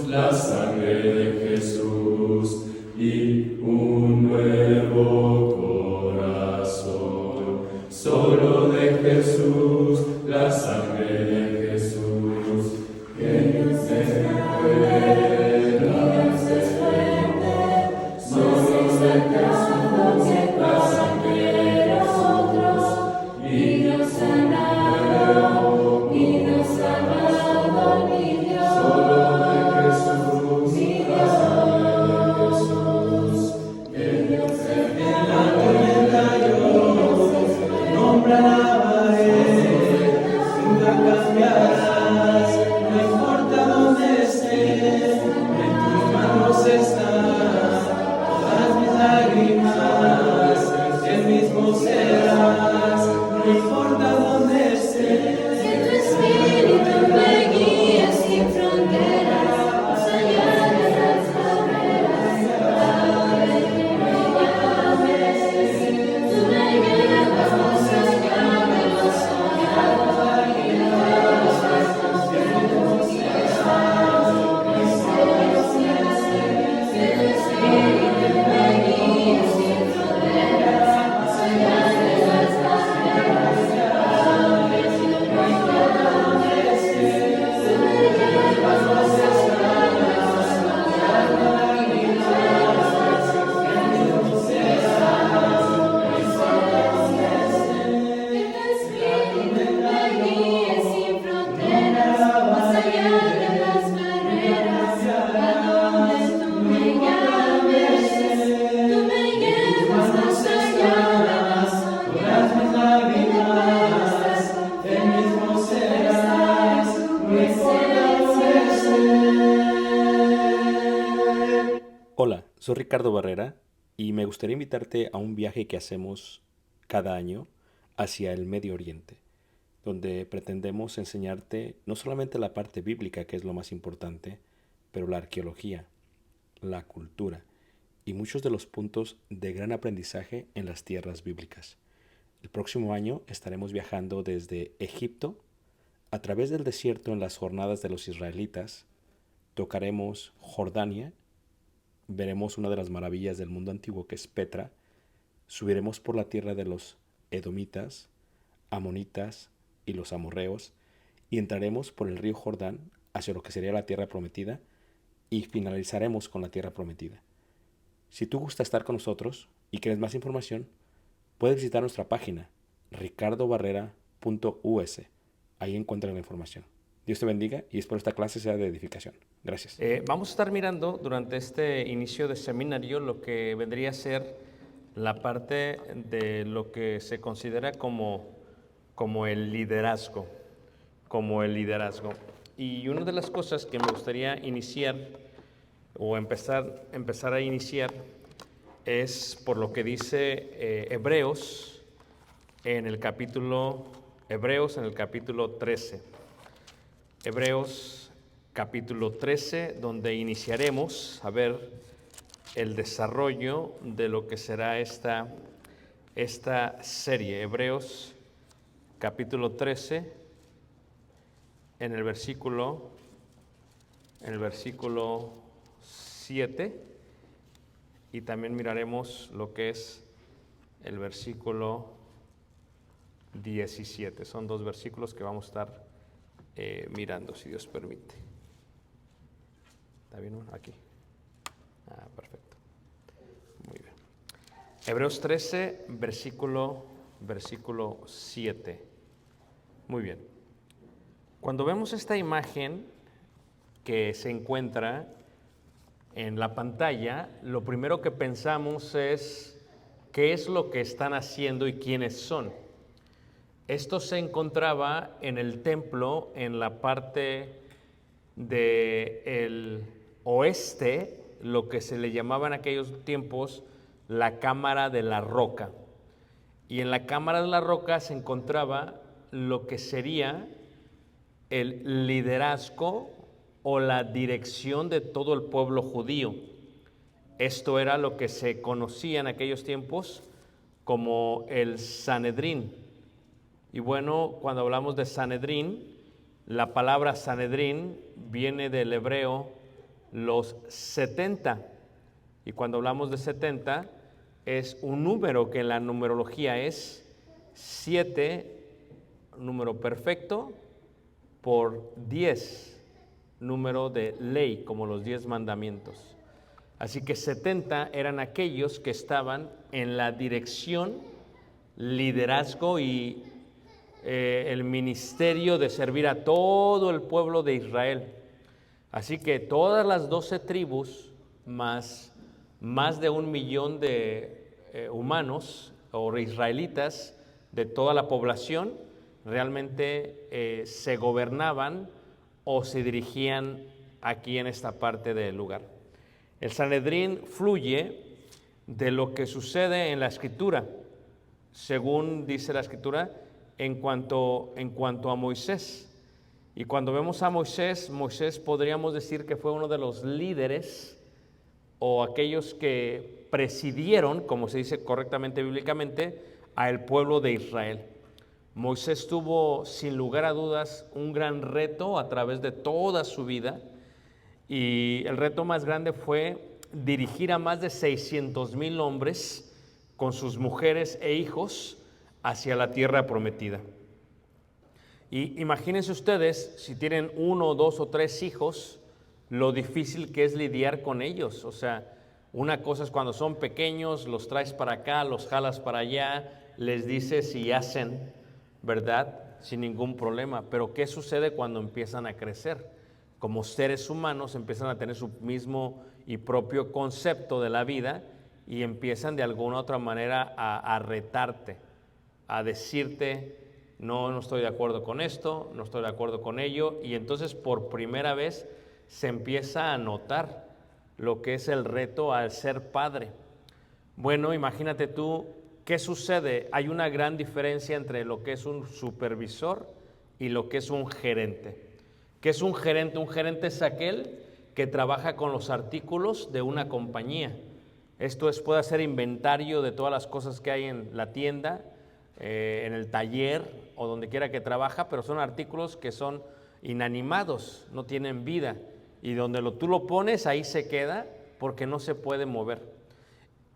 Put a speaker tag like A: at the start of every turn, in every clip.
A: la sangre de Jesús y un nuevo corazón. Solo de Jesús, la sangre de Jesús, que nos recuerda ser fuerte. Solo de Jesús, la sangre de nosotros, y nos sanado, y nos sanado, mi Dios. Solo de Jesús, mi Dios, que Dios en la tormenta yo nombre alabaré, nunca cambiarás, no importa dónde esté, en tus manos están todas mis lágrimas, el mismo serás, no importa dónde esté.
B: Que tu espíritu me guíe sin fronteras, más allá de las barreras, cada vez que me llames, tú me llevas más allá de lo soñado, y de los pasos que hemos trazado, que tu espíritu me guíe sin fronteras, más allá de las barreras, cada vez que me llames, tú me llevas más allá de lo soñado, y de los pasos que hemos trazado, que tu espíritu me guíe sin fronteras, más allá de las barreras, a donde tú me llames, tú me llevas más allá de lo soñado,
A: Mis lágrimas, el mismo serás, no importa dónde esté.
C: Hola, soy Ricardo Barrera y me gustaría invitarte a un viaje que hacemos cada año hacia el Medio Oriente, donde pretendemos enseñarte no solamente la parte bíblica, que es lo más importante, pero la arqueología, la cultura y muchos de los puntos de gran aprendizaje en las tierras bíblicas. El próximo año estaremos viajando desde Egipto a través del desierto en las jornadas de los israelitas, tocaremos Jordania, veremos una de las maravillas del mundo antiguo que es Petra, subiremos por la tierra de los edomitas, amonitas y los amorreos y entraremos por el río Jordán hacia lo que sería la tierra prometida y finalizaremos con la tierra prometida. Si tú gustas estar con nosotros y quieres más información, puedes visitar nuestra página ricardobarrera.us. Ahí encuentras la información. Dios te bendiga y espero esta clase sea de edificación. Gracias.
D: Vamos a estar mirando durante este inicio de seminario lo que vendría a ser la parte de lo que se considera como el liderazgo, Y una de las cosas que me gustaría iniciar o empezar a iniciar es por lo que dice Hebreos en el capítulo 13. Hebreos capítulo 13, donde iniciaremos a ver el desarrollo de lo que será esta serie. Hebreos capítulo 13, en el versículo 7, y también miraremos lo que es el versículo 17. Son dos versículos que vamos a estar mirando, si Dios permite. ¿Está bien? Aquí. Perfecto. Muy bien. Hebreos 13, versículo 7. Muy bien. Cuando vemos esta imagen que se encuentra en la pantalla, lo primero que pensamos es qué es lo que están haciendo y quiénes son. Esto se encontraba en el templo en la parte del oeste, lo que se le llamaba en aquellos tiempos la cámara de la roca. Y en la cámara de la roca se encontraba lo que sería el liderazgo o la dirección de todo el pueblo judío. Esto era lo que se conocía en aquellos tiempos como el Sanedrín. Y bueno, cuando hablamos de Sanedrín, la palabra Sanedrín viene del hebreo los 70. Y cuando hablamos de 70, es un número que en la numerología es 7, número perfecto, por 10, número de ley, como los 10 mandamientos. Así que 70 eran aquellos que estaban en la dirección, liderazgo y el ministerio de servir a todo el pueblo de Israel. Así que todas las 12 tribus, más de 1 millón de humanos o israelitas de toda la población, realmente se gobernaban o se dirigían aquí en esta parte del lugar. El Sanedrín fluye de lo que sucede en la Escritura, según dice la Escritura, en cuanto a Moisés. Y cuando vemos a Moisés podríamos decir que fue uno de los líderes o aquellos que presidieron, como se dice correctamente bíblicamente, al pueblo de Israel. Moisés tuvo, sin lugar a dudas, un gran reto a través de toda su vida, y el reto más grande fue dirigir a más de 600,000 hombres con sus mujeres e hijos hacia la tierra prometida. Y imagínense ustedes, si tienen 1, 2 o 3 hijos, lo difícil que es lidiar con ellos. O sea, una cosa es cuando son pequeños, los traes para acá, los jalas para allá, les dices y hacen, ¿verdad? Sin ningún problema. Pero ¿qué sucede cuando empiezan a crecer? Como seres humanos empiezan a tener su mismo y propio concepto de la vida y empiezan de alguna u otra manera a retarte, a decirte, no estoy de acuerdo con esto, no estoy de acuerdo con ello, y entonces por primera vez se empieza a notar lo que es el reto al ser padre. Bueno, imagínate tú, ¿qué sucede? Hay una gran diferencia entre lo que es un supervisor y lo que es un gerente. ¿Qué es un gerente? Un gerente es aquel que trabaja con los artículos de una compañía. Esto es, puede hacer inventario de todas las cosas que hay en la tienda, en el taller o donde quiera que trabaja, pero son artículos que son inanimados, no tienen vida, y donde tú lo pones ahí se queda porque no se puede mover.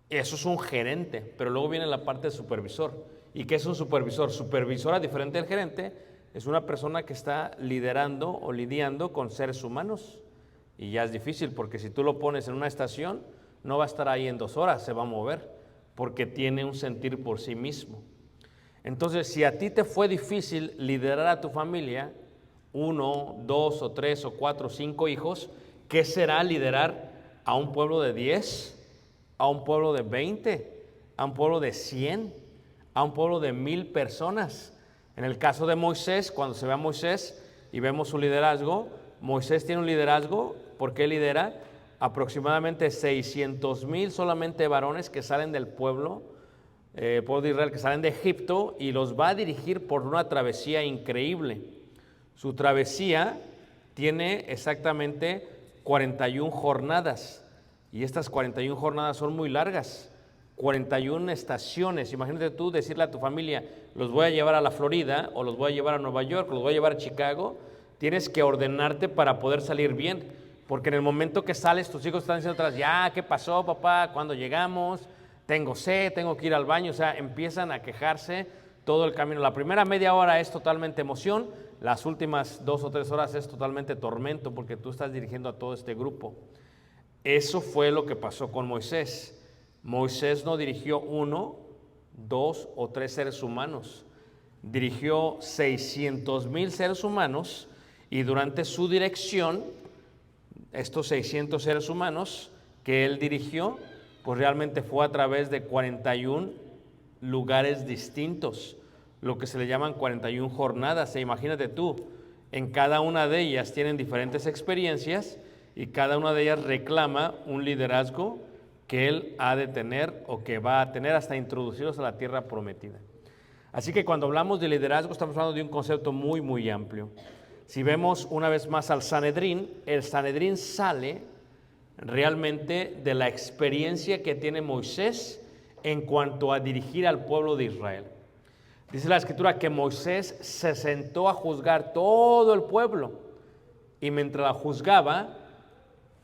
D: Eso es un gerente, pero luego viene la parte de supervisor. ¿Y qué es un supervisor? Supervisor, diferente del gerente, es una persona que está liderando o lidiando con seres humanos, y ya es difícil porque si tú lo pones en una estación no va a estar ahí en 2 horas, se va a mover porque tiene un sentir por sí mismo. Entonces, si a ti te fue difícil liderar a tu familia, 1, 2 o 3 o 4 o 5 hijos, ¿qué será liderar a un pueblo de 10, a un pueblo de 20, a un pueblo de 100, a un pueblo de 1,000 personas? En el caso de Moisés, cuando se ve a Moisés y vemos su liderazgo, Moisés tiene un liderazgo, porque lidera aproximadamente 600,000 solamente varones que salen del pueblo de Israel, que salen de Egipto, y los va a dirigir por una travesía increíble. Su travesía tiene exactamente 41 jornadas, y estas 41 jornadas son muy largas, 41 estaciones. Imagínate tú decirle a tu familia, los voy a llevar a la Florida, o los voy a llevar a Nueva York, o los voy a llevar a Chicago. Tienes que ordenarte para poder salir bien, porque en el momento que sales, tus hijos están diciendo atrás, ya, ¿qué pasó, papá? ¿Cuándo llegamos? Tengo sed, tengo que ir al baño. O sea, empiezan a quejarse todo el camino. La primera media hora es totalmente emoción, las últimas 2 o 3 horas es totalmente tormento, porque tú estás dirigiendo a todo este grupo. Eso fue lo que pasó con Moisés. Moisés no dirigió 1, 2 o 3 seres humanos, dirigió 600,000 seres humanos, y durante su dirección, estos 600 seres humanos que él dirigió, pues realmente fue a través de 41 lugares distintos, lo que se le llaman 41 jornadas. E imagínate tú, en cada una de ellas tienen diferentes experiencias, y cada una de ellas reclama un liderazgo que él ha de tener o que va a tener hasta introducidos a la tierra prometida. Así que cuando hablamos de liderazgo estamos hablando de un concepto muy, muy amplio. Si vemos una vez más al Sanedrín, el Sanedrín sale realmente de la experiencia que tiene Moisés en cuanto a dirigir al pueblo de Israel. Dice la Escritura que Moisés se sentó a juzgar todo el pueblo, y mientras la juzgaba,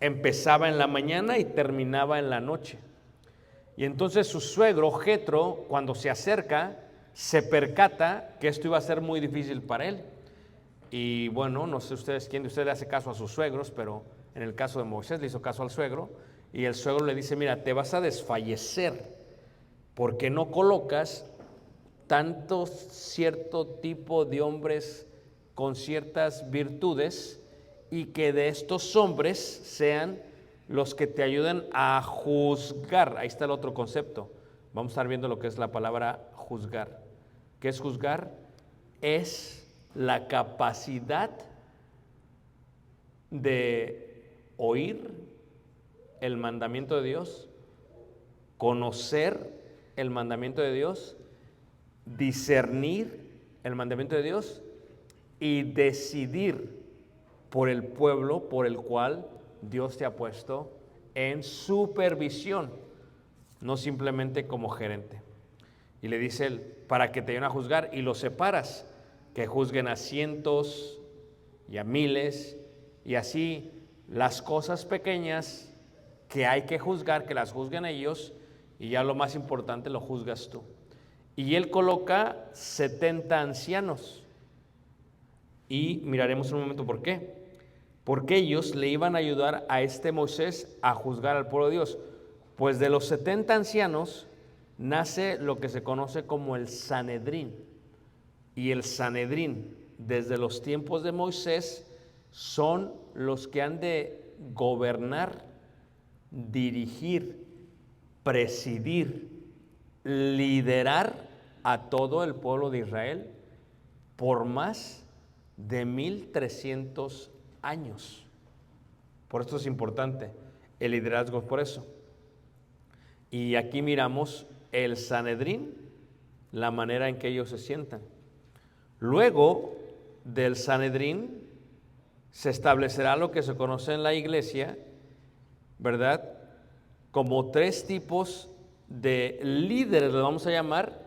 D: empezaba en la mañana y terminaba en la noche. Y entonces su suegro, Jetro, cuando se acerca, se percata que esto iba a ser muy difícil para él. Y bueno, no sé ustedes quién de ustedes le hace caso a sus suegros, pero en el caso de Moisés le hizo caso al suegro, y el suegro le dice: mira, te vas a desfallecer porque no colocas tanto cierto tipo de hombres con ciertas virtudes, y que de estos hombres sean los que te ayuden a juzgar. Ahí está el otro concepto. Vamos a estar viendo lo que es la palabra juzgar. ¿Qué es juzgar? Es la capacidad de oír el mandamiento de Dios, conocer el mandamiento de Dios, discernir el mandamiento de Dios y decidir por el pueblo por el cual Dios te ha puesto en supervisión, no simplemente como gerente. Y le dice él, para que te vayan a juzgar, y los separas, que juzguen a cientos y a miles, y así las cosas pequeñas que hay que juzgar, que las juzguen ellos, y ya lo más importante lo juzgas tú. Y él coloca 70 ancianos, y miraremos un momento por qué. Porque ellos le iban a ayudar a este Moisés a juzgar al pueblo de Dios. Pues de los 70 ancianos nace lo que se conoce como el Sanedrín. Y el Sanedrín, desde los tiempos de Moisés, son los que han de gobernar, dirigir, presidir, liderar a todo el pueblo de Israel por más de 1300 años. Por esto es importante el liderazgo, por eso. Y aquí miramos el Sanedrín, la manera en que ellos se sientan. Luego del Sanedrín se establecerá lo que se conoce en la iglesia, ¿verdad?, como 3 tipos de líderes, lo vamos a llamar,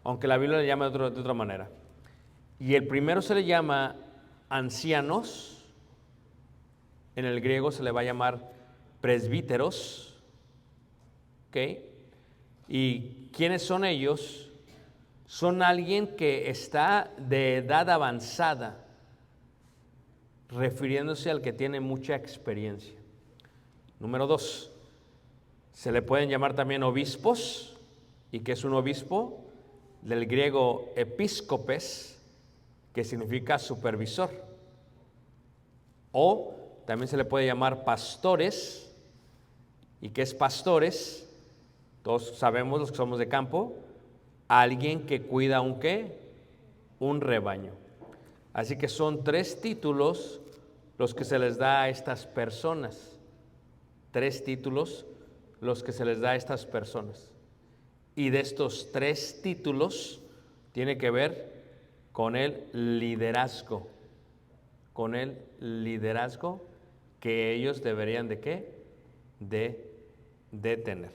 D: aunque la Biblia le llama de otra manera. Y el primero se le llama ancianos. En el griego se le va a llamar presbíteros. ¿Ok? ¿Y quiénes son ellos? Son alguien que está de edad avanzada, refiriéndose al que tiene mucha experiencia. Número 2, se le pueden llamar también obispos. ¿Y qué es un obispo? Del griego episcopes, que significa supervisor. O también se le puede llamar pastores. ¿Y qué es pastores? Todos sabemos, los que somos de campo, alguien que cuida un ¿qué? Un rebaño. Así que son 3 títulos los que se les da a estas personas. 3 títulos los que se les da a estas personas. Y de estos 3 títulos tiene que ver con el liderazgo. Con el liderazgo que ellos deberían de ¿qué? De tener.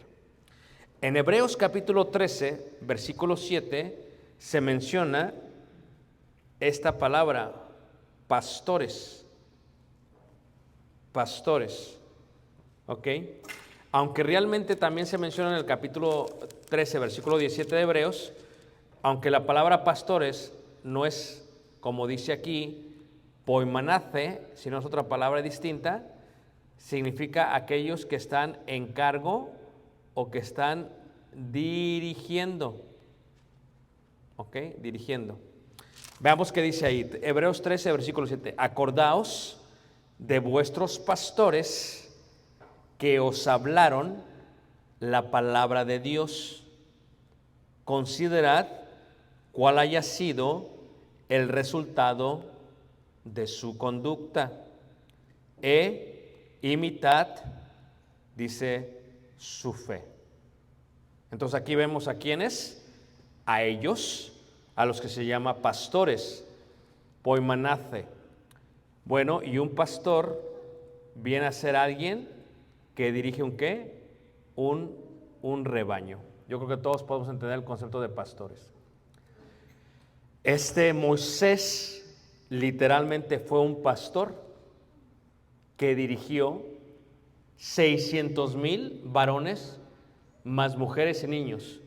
D: En Hebreos capítulo 13, versículo 7, se menciona esta palabra, pastores. Pastores. ¿Ok? Aunque realmente también se menciona en el capítulo 13, versículo 17 de Hebreos, aunque la palabra pastores no es, como dice aquí, poimanace, sino es otra palabra distinta, significa aquellos que están en cargo o que están dirigiendo. ¿Ok? Dirigiendo. Veamos qué dice ahí, Hebreos 13, versículo 7. Acordaos de vuestros pastores que os hablaron la palabra de Dios. Considerad cuál haya sido el resultado de su conducta. Imitad, dice, su fe. Entonces aquí vemos a quiénes, a ellos, a los que se llama pastores, poimanace. Bueno, y un pastor viene a ser alguien que dirige un ¿qué? Un rebaño. Yo creo que todos podemos entender el concepto de pastores. Este Moisés literalmente fue un pastor que dirigió 600,000 varones, más mujeres y niños.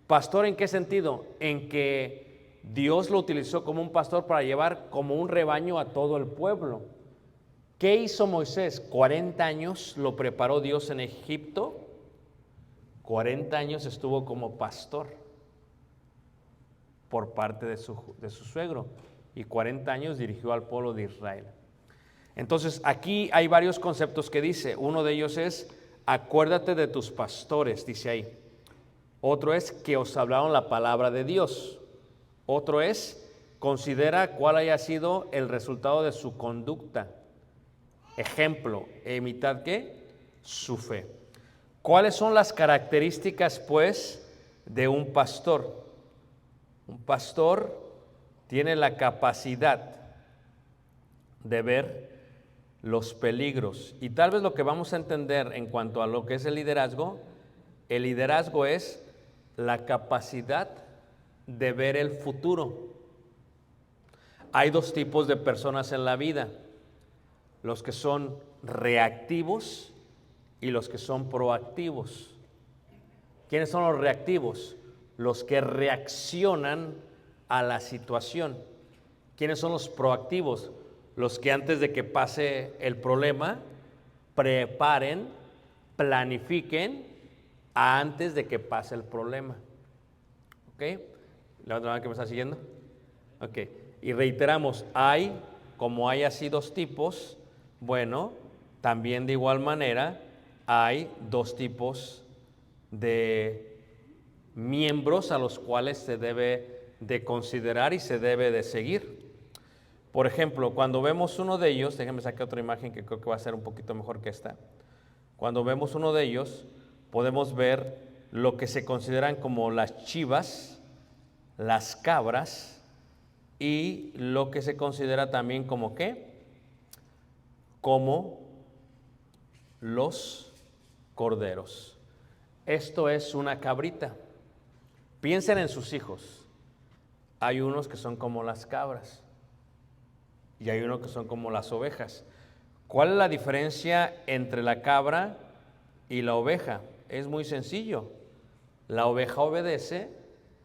D: ¿Pastor en qué sentido? En que Dios lo utilizó como un pastor para llevar como un rebaño a todo el pueblo. ¿Qué hizo Moisés? 40 años lo preparó Dios en Egipto. 40 años estuvo como pastor por parte de su suegro. Y 40 años dirigió al pueblo de Israel. Entonces, aquí hay varios conceptos que dice. Uno de ellos es, acuérdate de tus pastores, dice ahí. Otro es, que os hablaron la palabra de Dios. Otro es, considera cuál haya sido el resultado de su conducta. Ejemplo, imitad ¿qué? Su fe. ¿Cuáles son las características, pues, de un pastor? Un pastor tiene la capacidad de ver los peligros. Y tal vez lo que vamos a entender en cuanto a lo que es el liderazgo es la capacidad de ver el futuro. Hay dos tipos de personas en la vida, los que son reactivos y los que son proactivos. ¿Quiénes son los reactivos? Los que reaccionan a la situación. ¿Quiénes son los proactivos? Los que antes de que pase el problema, preparen, planifiquen antes de que pase el problema. ¿Ok? ¿La otra mano que me está siguiendo? Ok. Y reiteramos, como hay así dos tipos, bueno, también de igual manera hay dos tipos de miembros a los cuales se debe de considerar y se debe de seguir. Por ejemplo, cuando vemos uno de ellos, déjenme sacar otra imagen que creo que va a ser un poquito mejor que esta. Cuando vemos uno de ellos, podemos ver lo que se consideran como las chivas, las cabras y lo que se considera también como ¿qué? Como los corderos. Esto es una cabrita. Piensen en sus hijos. Hay unos que son como las cabras y hay unos que son como las ovejas. ¿Cuál es la diferencia entre la cabra y la oveja? Es muy sencillo. La oveja obedece,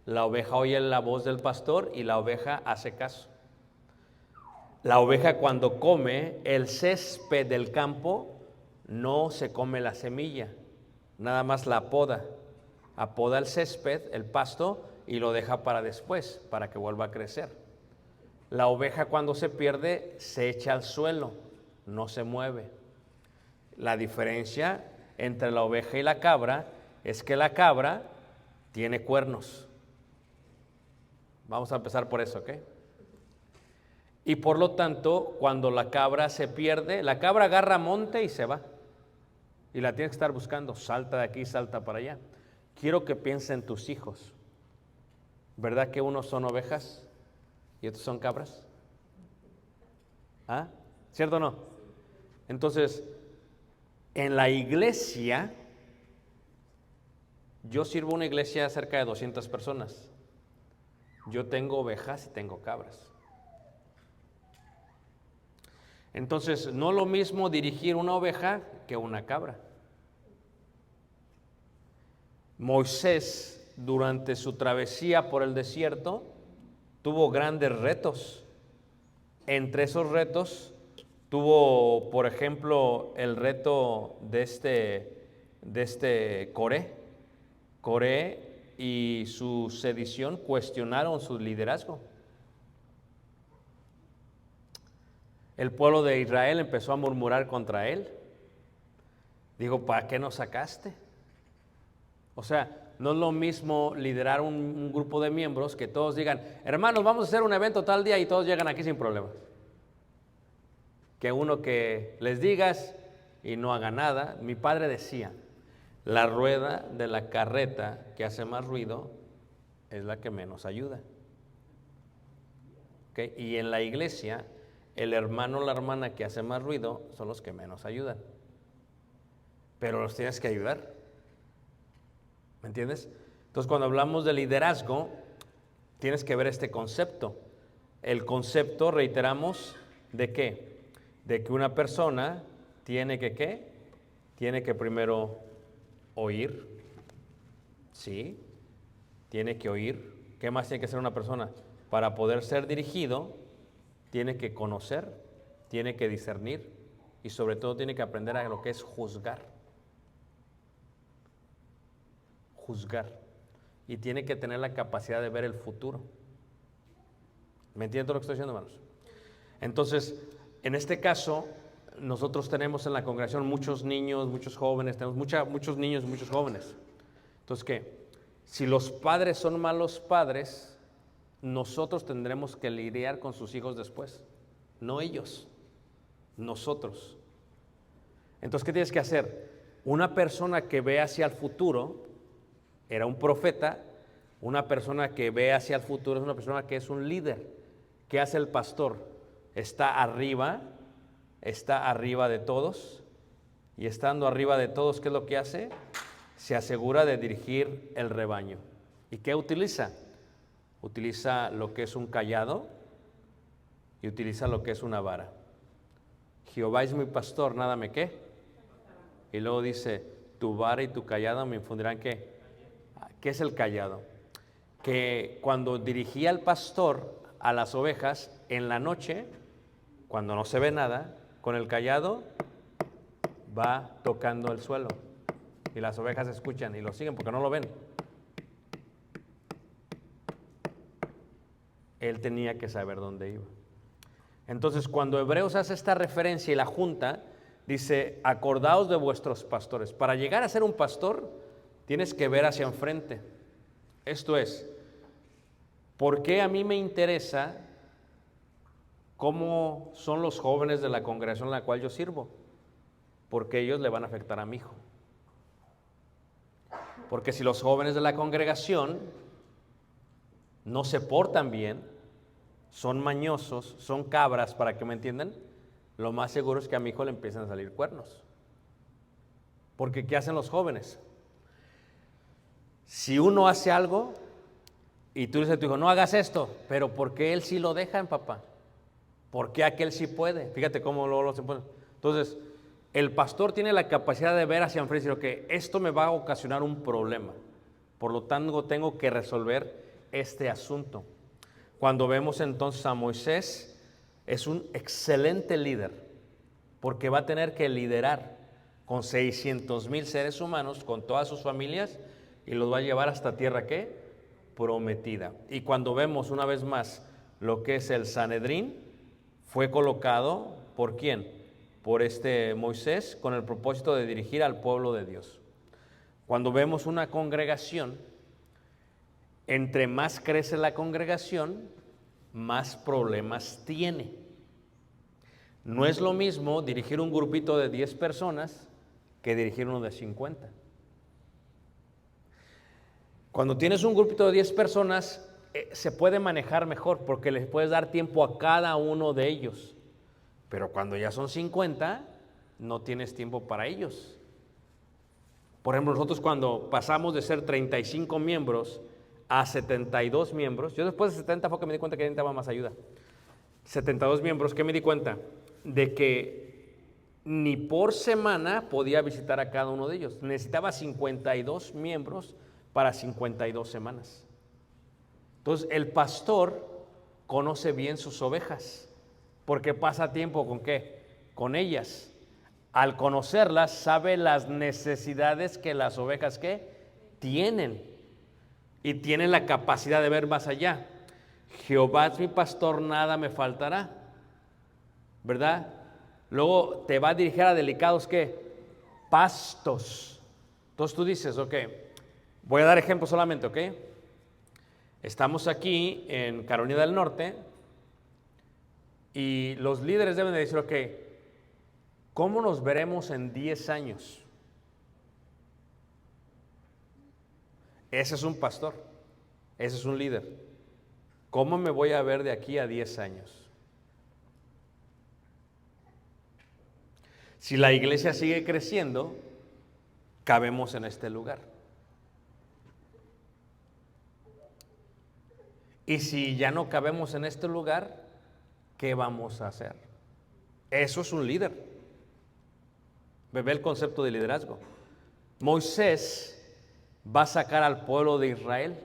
D: la oveja oye la voz del pastor y la oveja hace caso. La oveja cuando come el césped del campo no se come la semilla, nada más la apoda. Apoda el césped, el pasto, y lo deja para después, para que vuelva a crecer. La oveja cuando se pierde se echa al suelo, no se mueve. La diferencia entre la oveja y la cabra es que la cabra tiene cuernos. Vamos a empezar por eso, ¿ok? Y por lo tanto, cuando la cabra se pierde, la cabra agarra monte y se va. Y la tienes que estar buscando, salta de aquí, salta para allá. Quiero que piensen en tus hijos. ¿Verdad que unos son ovejas y otros son cabras? ¿Ah? ¿Cierto o no? Entonces, en la iglesia, yo sirvo una iglesia de cerca de 200 personas. Yo tengo ovejas y tengo cabras. Entonces, no es lo mismo dirigir una oveja que una cabra. Moisés, durante su travesía por el desierto, tuvo grandes retos. Entre esos retos, tuvo, por ejemplo, el reto de este Coré. Coré y su sedición cuestionaron su liderazgo. El pueblo de Israel empezó a murmurar contra él. Digo, ¿para qué nos sacaste? O sea, no es lo mismo liderar un grupo de miembros que todos digan, hermanos, vamos a hacer un evento tal día y todos llegan aquí sin problemas. Que uno que les digas y no haga nada. Mi padre decía, la rueda de la carreta que hace más ruido es la que menos ayuda. ¿Okay? Y en la iglesia, el hermano o la hermana que hace más ruido son los que menos ayudan. Pero los tienes que ayudar. ¿Me entiendes? Entonces, cuando hablamos de liderazgo, tienes que ver este concepto. El concepto, reiteramos, ¿de qué? De que una persona tiene que, ¿qué? tiene que primero oír, ¿sí? Tiene que oír. ¿Qué más tiene que hacer una persona? Para poder ser dirigido, tiene que conocer, tiene que discernir y sobre todo tiene que aprender a lo que es juzgar. Juzgar. Y tiene que tener la capacidad de ver el futuro. ¿Me entienden todo lo que estoy diciendo, hermanos? Entonces, en este caso, nosotros tenemos en la congregación muchos niños, muchos jóvenes, tenemos muchos niños y muchos jóvenes. Entonces, ¿qué? Si los padres son malos padres, nosotros tendremos que lidiar con sus hijos después, no ellos, nosotros. Entonces, ¿qué tienes que hacer? Una persona que ve hacia el futuro, era un profeta, una persona que ve hacia el futuro es una persona que es un líder. ¿Qué hace el pastor? Está arriba de todos, y estando arriba de todos, ¿qué es lo que hace? Se asegura de dirigir el rebaño. ¿Y qué utiliza? Utiliza lo que es un cayado y utiliza lo que es una vara. Jehová es mi pastor, nada me qué. Y luego dice, tu vara y tu cayado me infundirán ¿qué? ¿Qué es el cayado? Que cuando dirigía el pastor a las ovejas, en la noche, cuando no se ve nada, con el cayado va tocando el suelo. Y las ovejas escuchan y lo siguen porque no lo ven. Él tenía que saber dónde iba. Entonces, cuando Hebreos hace esta referencia y la junta, dice, acordaos de vuestros pastores. Para llegar a ser un pastor, tienes que ver hacia enfrente. Esto es, ¿por qué a mí me interesa cómo son los jóvenes de la congregación en la cual yo sirvo? Porque ellos le van a afectar a mi hijo. Porque si los jóvenes de la congregación no se portan bien, son mañosos, son cabras, para que me entiendan, lo más seguro es que a mi hijo le empiezan a salir cuernos. Porque ¿qué hacen los jóvenes? Si uno hace algo y tú dices a tu hijo, no hagas esto, pero ¿por qué él sí lo deja, papá? ¿Por qué aquel sí puede? Fíjate cómo luego se pone. Entonces, el pastor tiene la capacidad de ver hacia enfrente y decir, que esto me va a ocasionar un problema. Por lo tanto, tengo que resolver este asunto. Cuando vemos entonces a Moisés, es un excelente líder, porque va a tener que liderar con 600,000 seres humanos, con todas sus familias, y los va a llevar hasta tierra ¿qué? Prometida. Y cuando vemos una vez más lo que es el Sanedrín, fue colocado ¿por quién? Por este Moisés, con el propósito de dirigir al pueblo de Dios. Cuando vemos una congregación, entre más crece la congregación, más problemas tiene. No es lo mismo dirigir un grupito de 10 personas que dirigir uno de 50. Cuando tienes un grupito de 10 personas, se puede manejar mejor porque les puedes dar tiempo a cada uno de ellos. Pero cuando ya son 50, no tienes tiempo para ellos. Por ejemplo, nosotros cuando pasamos de ser 35 miembros a 72 miembros, yo después de 70 fue que me di cuenta que necesitaba más ayuda. 72 miembros, ¿qué me di cuenta? De que ni por semana podía visitar a cada uno de ellos. Necesitaba 52 miembros para 52 semanas. Entonces, el pastor conoce bien sus ovejas, porque pasa tiempo ¿con qué? Con ellas. Al conocerlas, sabe las necesidades que las ovejas ¿qué? Tienen. Y tienen la capacidad de ver más allá. Jehová es mi pastor, nada me faltará. ¿Verdad? Luego te va a dirigir a delicados ¿qué? Pastos. Entonces tú dices, ok, voy a dar ejemplo solamente, ok. Estamos aquí en Carolina del Norte y los líderes deben de decir, ok, ¿cómo nos veremos en 10 años? Ese es un pastor, ese es un líder. ¿Cómo me voy a ver de aquí a 10 años? Si la iglesia sigue creciendo, cabemos en este lugar. Y si ya no cabemos en este lugar, ¿qué vamos a hacer? Eso es un líder. Ve el concepto de liderazgo. Moisés va a sacar al pueblo de Israel.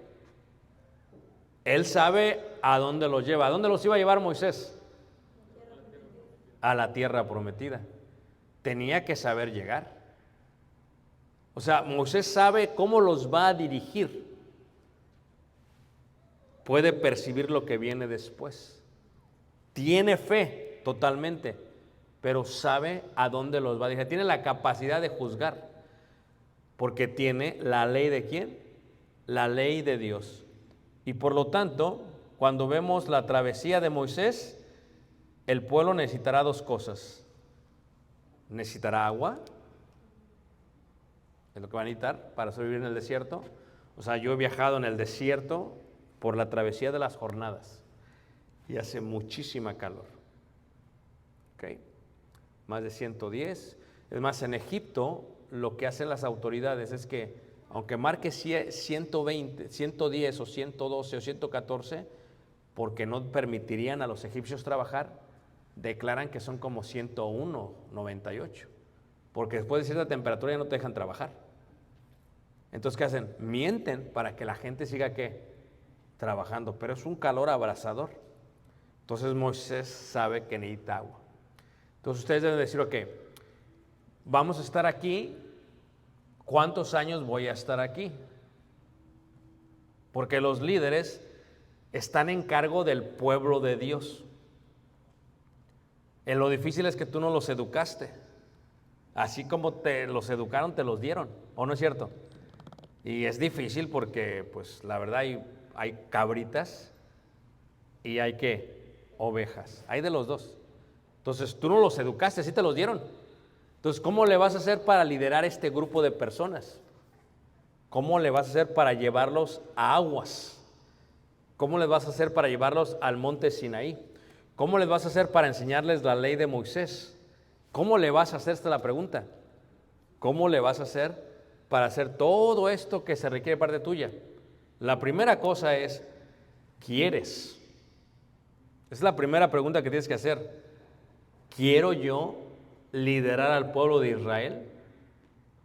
D: Él sabe a dónde los lleva. ¿A dónde los iba a llevar Moisés? A la tierra prometida. Tenía que saber llegar. O sea, Moisés sabe cómo los va a dirigir. Puede percibir lo que viene después. Tiene fe totalmente, pero sabe a dónde los va a dirigir. Tiene la capacidad de juzgar, porque tiene la ley de ¿quién? La ley de Dios. Y por lo tanto, cuando vemos la travesía de Moisés, el pueblo necesitará dos cosas. Necesitará agua, es lo que va a necesitar para sobrevivir en el desierto. O sea, yo he viajado en el desierto por la travesía de las jornadas y hace muchísima calor. ¿Okay? Más de 110. Es más, en Egipto lo que hacen las autoridades es que aunque marque 120, 110 o 112 o 114, porque no permitirían a los egipcios trabajar, declaran que son como 101, 98, porque después de cierta temperatura ya no te dejan trabajar. Entonces, ¿qué hacen? Mienten para que la gente siga, ¿qué? Trabajando, pero es un calor abrasador. Entonces Moisés sabe que necesita agua. Entonces ustedes deben decir, ok, vamos a estar aquí, ¿cuántos años voy a estar aquí? Porque los líderes están en cargo del pueblo de Dios. Lo difícil es que tú no los educaste. Así como te los educaron, te los dieron, ¿o no es cierto? Y es difícil porque, pues, la verdad hay cabritas y hay, ¿qué? Ovejas. Hay de los dos. Entonces, tú no los educaste, así te los dieron. Entonces, ¿cómo le vas a hacer para liderar este grupo de personas? ¿Cómo le vas a hacer para llevarlos a aguas? ¿Cómo les vas a hacer para llevarlos al monte Sinaí? ¿Cómo les vas a hacer para enseñarles la ley de Moisés? ¿Cómo le vas a hacer? Esta es la pregunta. ¿Cómo le vas a hacer para hacer todo esto que se requiere de parte tuya? La primera cosa es, ¿quieres? Es la primera pregunta que tienes que hacer. ¿Quiero yo liderar al pueblo de Israel?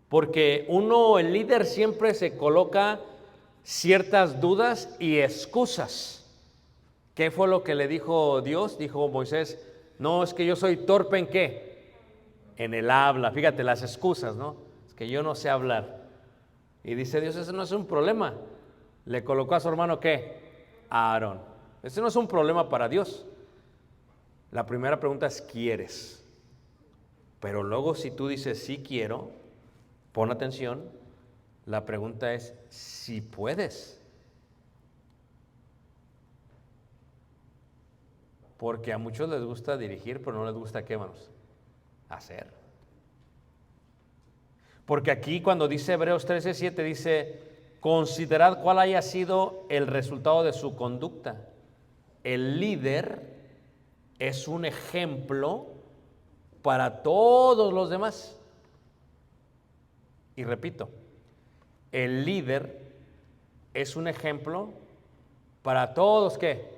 D: Porque el líder siempre se coloca ciertas dudas y excusas. ¿Qué fue lo que le dijo Dios? Dijo Moisés, no, es que yo soy torpe ¿en qué? En el habla. Fíjate, las excusas, ¿no? Es que yo no sé hablar. Y dice Dios, eso no es un problema. Le colocó a su hermano ¿qué? A Aarón. Ese no es un problema para Dios. La primera pregunta es, ¿quieres? Pero luego si tú dices, sí quiero, pon atención, la pregunta es, si puedes. Porque a muchos les gusta dirigir, pero no les gusta, ¿qué, hermanos? Hacer. Porque aquí cuando dice Hebreos 13:7 dice, considerad cuál haya sido el resultado de su conducta. El líder es un ejemplo para todos los demás. Y repito, el líder es un ejemplo para todos, ¿qué?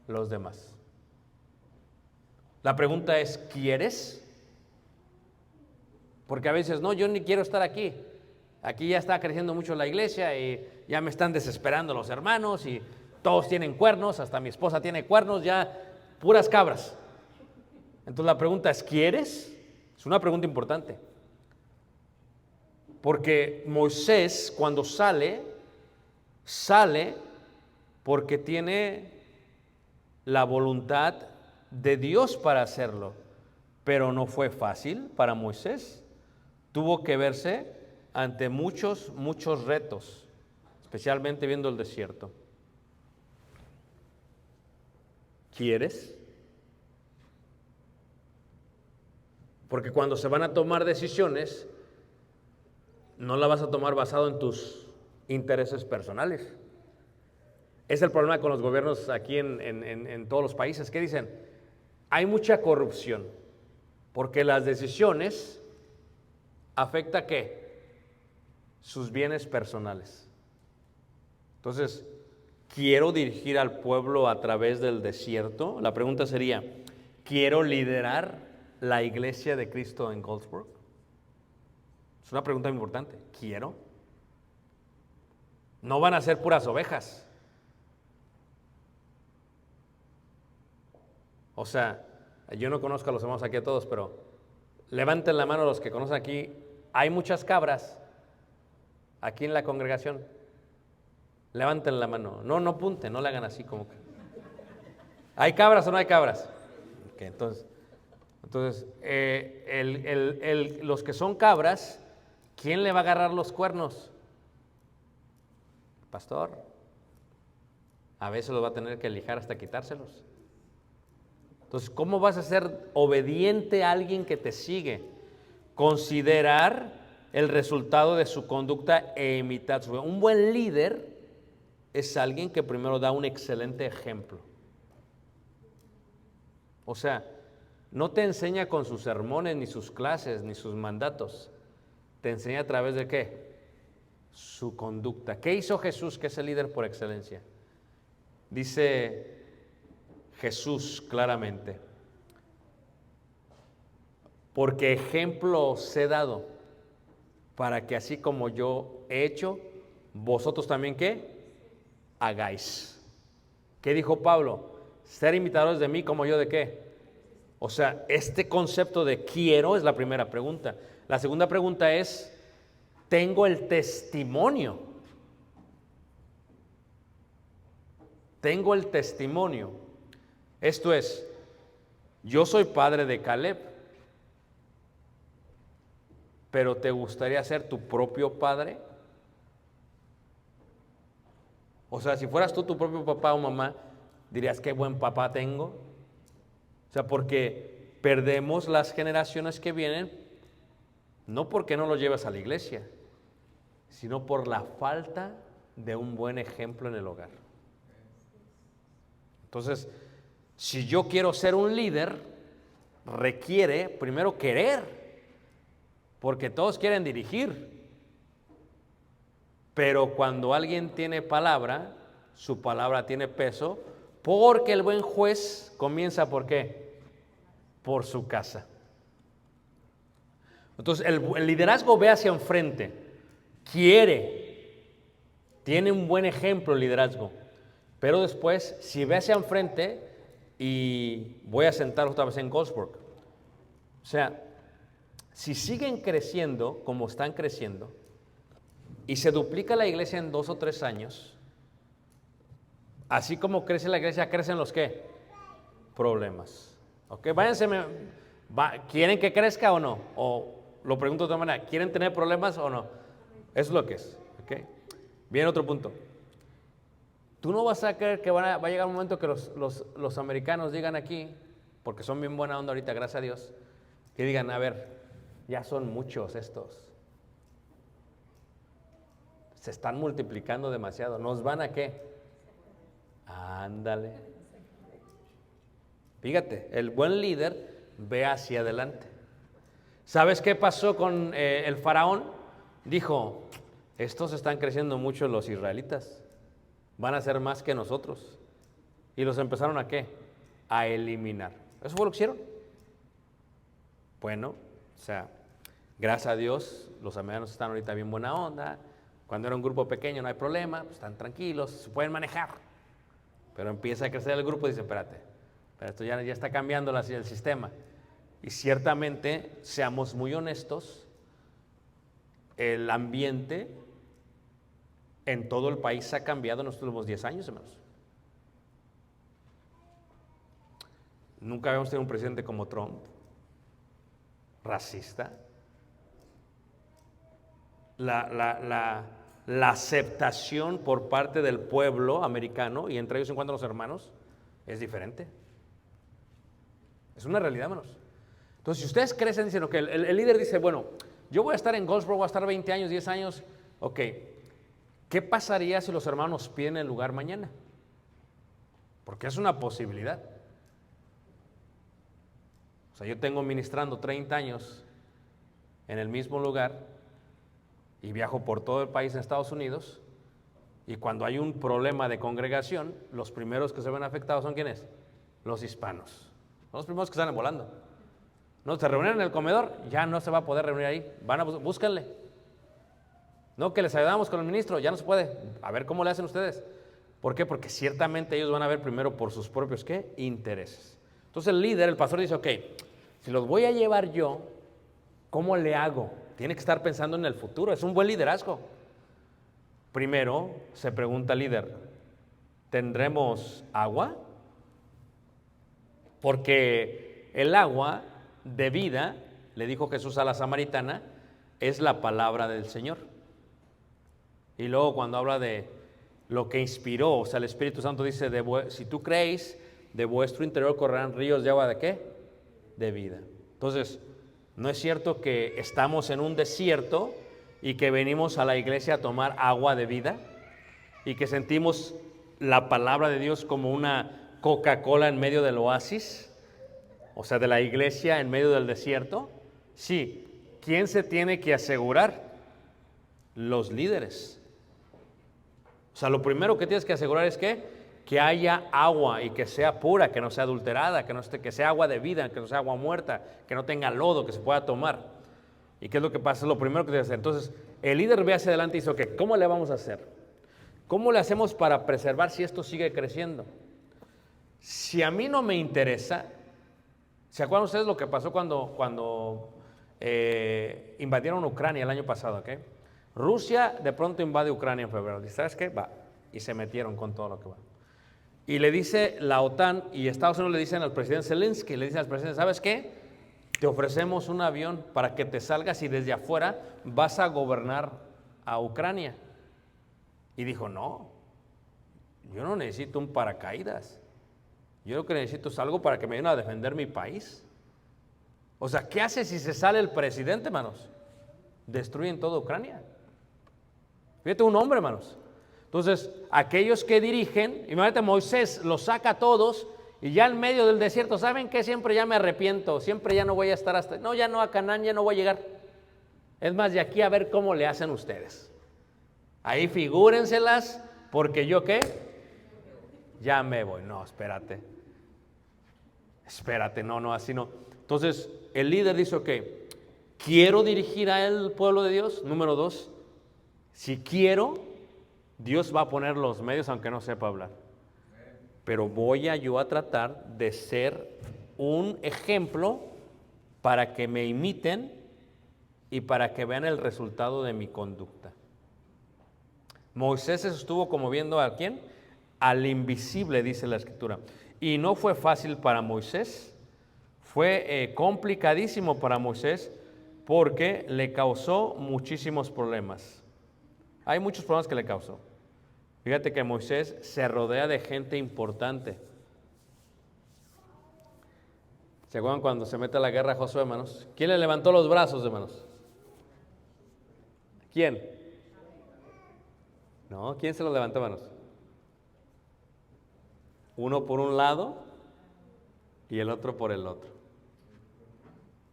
D: Los demás. La pregunta es, ¿quieres? Porque a veces, no, yo ni quiero estar aquí. Aquí ya está creciendo mucho la iglesia y ya me están desesperando los hermanos y todos tienen cuernos, hasta mi esposa tiene cuernos, ya puras cabras. Entonces la pregunta es, ¿quieres? Es una pregunta importante. Porque Moisés cuando sale porque tiene la voluntad de Dios para hacerlo, pero no fue fácil para Moisés. Tuvo que verse ante muchos retos, especialmente viendo el desierto. ¿Quieres? Porque cuando se van a tomar decisiones, no la vas a tomar basado en tus intereses personales. Es el problema con los gobiernos aquí en todos los países. ¿Qué dicen? Hay mucha corrupción, porque las decisiones afectan ¿qué? Sus bienes personales. Entonces, ¿quiero dirigir al pueblo a través del desierto? La pregunta sería, ¿quiero liderar la iglesia de Cristo en Goldsboro? Es una pregunta muy importante. ¿Quiero? No van a ser puras ovejas. O sea, yo no conozco a los hermanos aquí a todos, pero levanten la mano los que conocen aquí. Hay muchas cabras aquí en la congregación. Levanten la mano. No apunten, no le hagan así como que. ¿Hay cabras o no hay cabras? Okay, entonces los que son cabras, ¿quién le va a agarrar los cuernos? Pastor. A veces los va a tener que lijar hasta quitárselos. Entonces, ¿cómo vas a ser obediente a alguien que te sigue? Considerar el resultado de su conducta e imitar su vida. Un buen líder es alguien que primero da un excelente ejemplo. O sea, no te enseña con sus sermones, ni sus clases, ni sus mandatos. Te enseña a través de ¿qué? Su conducta. ¿Qué hizo Jesús, que es el líder por excelencia? Dice Jesús claramente: porque ejemplo os he dado, para que así como yo he hecho, vosotros también ¿qué? Hagáis. ¿Qué dijo Pablo? Ser imitadores de mí como yo de qué. O sea, este concepto de quiero es la primera pregunta. La segunda pregunta es, ¿tengo el testimonio? Tengo el testimonio. Esto es, yo soy padre de Caleb, pero ¿te gustaría ser tu propio padre? O sea, si fueras tú tu propio papá o mamá, dirías, qué buen papá tengo. O sea, porque perdemos las generaciones que vienen, no porque no lo llevas a la iglesia, sino por la falta de un buen ejemplo en el hogar. Entonces, si yo quiero ser un líder, requiere primero querer, porque todos quieren dirigir. Pero cuando alguien tiene palabra, su palabra tiene peso, porque el buen juez comienza ¿por qué? Por su casa. Entonces el liderazgo ve hacia enfrente, quiere, tiene un buen ejemplo el liderazgo, pero después si ve hacia enfrente, y voy a sentar otra vez en Goldsburg, o sea, si siguen creciendo como están creciendo, y se duplica la iglesia en 2 o 3 años, así como crece la iglesia, crecen los ¿qué? Problemas. ¿Ok? Váyanse, ¿quieren que crezca o no? O lo pregunto de otra manera, ¿quieren tener problemas o no? Eso es lo que es. ¿Ok? Viene otro punto. Tú no vas a creer que va a llegar un momento que los americanos digan aquí, porque son bien buena onda ahorita, gracias a Dios, que digan, a ver, ya son muchos estos. Se están multiplicando demasiado. ¿Nos van a qué? Ándale. Fíjate, el buen líder ve hacia adelante. ¿Sabes qué pasó con el faraón? Dijo, estos están creciendo mucho los israelitas. Van a ser más que nosotros. Y los empezaron ¿a qué? A eliminar. ¿Eso fue lo que hicieron? Bueno, o sea, gracias a Dios, los americanos están ahorita bien buena onda. Cuando era un grupo pequeño no hay problema, pues están tranquilos, se pueden manejar. Pero empieza a crecer el grupo y dice, espérate, pero esto ya está cambiando el sistema. Y ciertamente, seamos muy honestos, el ambiente en todo el país ha cambiado en los últimos 10 años, hermanos. Nunca habíamos tenido un presidente como Trump, racista. La aceptación por parte del pueblo americano, y entre ellos se encuentran los hermanos, es diferente. Es una realidad, hermanos. Entonces, si ustedes crecen, dicen, ok, el líder dice, bueno, yo voy a estar en Goldsboro, voy a estar 20 años, 10 años, ok, ¿qué pasaría si los hermanos piden el lugar mañana? Porque es una posibilidad. O sea, yo tengo ministrando 30 años en el mismo lugar y viajo por todo el país en Estados Unidos, y cuando hay un problema de congregación, los primeros que se ven afectados son ¿quiénes? Los hispanos. Son los primeros que salen volando. No, se reunieron en el comedor, ya no se va a poder reunir ahí. Van a búsquenle. No, que les ayudamos con el ministro, ya no se puede. A ver cómo le hacen ustedes. ¿Por qué? Porque ciertamente ellos van a ver primero por sus propios, ¿qué? Intereses. Entonces el líder, el pastor dice, ok, si los voy a llevar yo, ¿cómo le hago? Tiene que estar pensando en el futuro, es un buen liderazgo. Primero se pregunta el líder, ¿tendremos agua? Porque el agua de vida, le dijo Jesús a la samaritana, es la palabra del Señor. Y luego cuando habla de lo que inspiró, o sea, el Espíritu Santo dice, si tú creéis, de vuestro interior correrán ríos de agua, ¿de qué? De vida. Entonces, no es cierto que estamos en un desierto y que venimos a la iglesia a tomar agua de vida y que sentimos la palabra de Dios como una Coca-Cola en medio del oasis, o sea, de la iglesia en medio del desierto. Sí, ¿quién se tiene que asegurar? Los líderes. O sea, lo primero que tienes que asegurar es que haya agua y que sea pura, que no sea adulterada, que sea agua de vida, que no sea agua muerta, que no tenga lodo, que se pueda tomar. ¿Y qué es lo que pasa? Es lo primero que tienes que hacer. Entonces, el líder ve hacia adelante y dice, ok, ¿cómo le vamos a hacer? ¿Cómo le hacemos para preservar si esto sigue creciendo? Si a mí no me interesa, ¿se acuerdan ustedes lo que pasó cuando invadieron Ucrania el año pasado? ¿Okay? Rusia de pronto invade Ucrania en febrero. Dice, ¿sabes qué? Va. Y se metieron con todo lo que va. Y le dice la OTAN y Estados Unidos le dicen al presidente Zelensky, le dicen al presidente, ¿sabes qué? Te ofrecemos un avión para que te salgas y desde afuera vas a gobernar a Ucrania. Y dijo, no, yo no necesito un paracaídas. Yo lo que necesito es algo para que me ayuden a defender mi país. O sea, ¿qué hace si se sale el presidente, hermanos? Destruyen toda Ucrania. Fíjate, un hombre, hermanos. Entonces, aquellos que dirigen, imagínate, Moisés los saca a todos y ya en medio del desierto, ¿saben qué? Siempre ya me arrepiento, siempre ya no voy a estar hasta, no, ya no, a Canaán ya no voy a llegar. Es más, de aquí a ver cómo le hacen ustedes. Ahí figúrenselas, porque yo, ¿qué? Ya me voy. No, espérate, no, así no. Entonces, el líder dice, ok, ¿quiero dirigir al pueblo de Dios? Número 2, si quiero, Dios va a poner los medios aunque no sepa hablar. Pero voy yo a tratar de ser un ejemplo para que me imiten y para que vean el resultado de mi conducta. Moisés estuvo como viendo a ¿quién? Al invisible, dice la Escritura. Y no fue fácil para Moisés, fue complicadísimo para Moisés porque le causó muchísimos problemas. Hay muchos problemas que le causó. Fíjate que Moisés se rodea de gente importante. ¿Se acuerdan cuando se mete a la guerra Josué, hermanos? ¿Quién le levantó los brazos, hermanos? ¿Quién? No, ¿quién se los levantó, hermanos? Uno por un lado y el otro por el otro.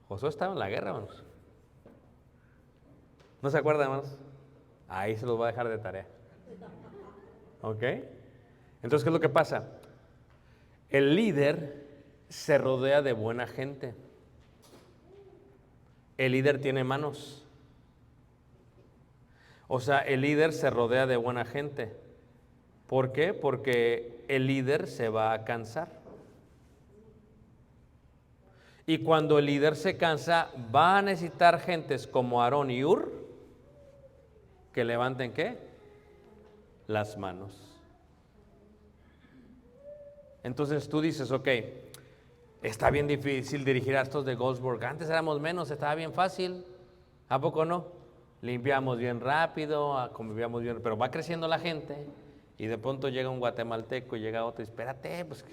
D: Josué estaba en la guerra, hermanos. ¿No se acuerdan, hermanos? Ahí se los voy a dejar de tarea. ¿Ok? Entonces, ¿qué es lo que pasa? El líder se rodea de buena gente. El líder tiene manos. O sea, el líder se rodea de buena gente. ¿Por qué? Porque el líder se va a cansar. Y cuando el líder se cansa, va a necesitar gentes como Aarón y Hur que levanten ¿qué? Las manos. Entonces tú dices, ok, está bien difícil dirigir a estos de Goldsburg. Antes éramos menos, estaba bien fácil. ¿A poco no? Limpiamos bien rápido, convivíamos bien, pero va creciendo la gente y de pronto llega un guatemalteco y llega otro y espérate, pues,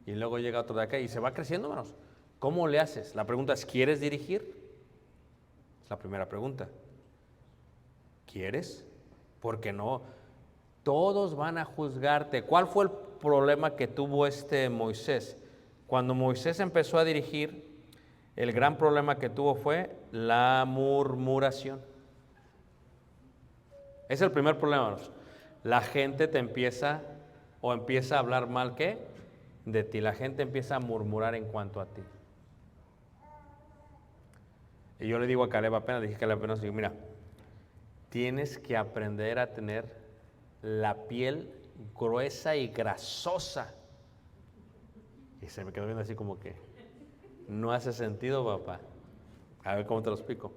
D: y luego llega otro de acá y se va creciendo, hermanos. ¿Cómo le haces? La pregunta es, ¿quieres dirigir? Es la primera pregunta. ¿Quieres? Porque no, todos van a juzgarte. ¿Cuál fue el problema que tuvo Moisés? Cuando Moisés empezó a dirigir, el gran problema que tuvo fue la murmuración. Es el primer problema, hermanos. La gente te empieza a hablar mal, ¿qué? De ti. La gente empieza a murmurar en cuanto a ti. Y yo le digo a Caleb apenas, dije a Caleb apenas, digo, mira, tienes que aprender a tener la piel gruesa y grasosa. Y se me quedó viendo así como que, no hace sentido, papá. A ver cómo te lo explico.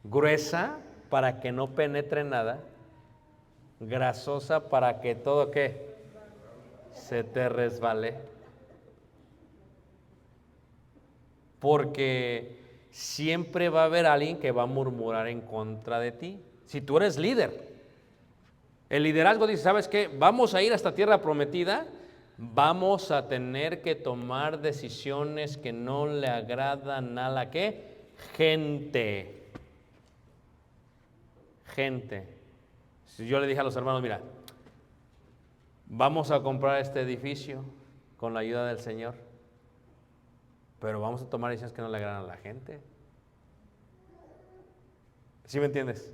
D: Gruesa para que no penetre nada, grasosa para que todo, ¿qué? Se te resbale. Porque siempre va a haber alguien que va a murmurar en contra de ti. Si tú eres líder, el liderazgo dice, ¿sabes qué? Vamos a ir a esta tierra prometida, vamos a tener que tomar decisiones que no le agradan a la ¿qué? Gente. Si yo le dije a los hermanos, mira, vamos a comprar este edificio con la ayuda del Señor, pero vamos a tomar decisiones que no le agradan a la gente. ¿Sí me entiendes?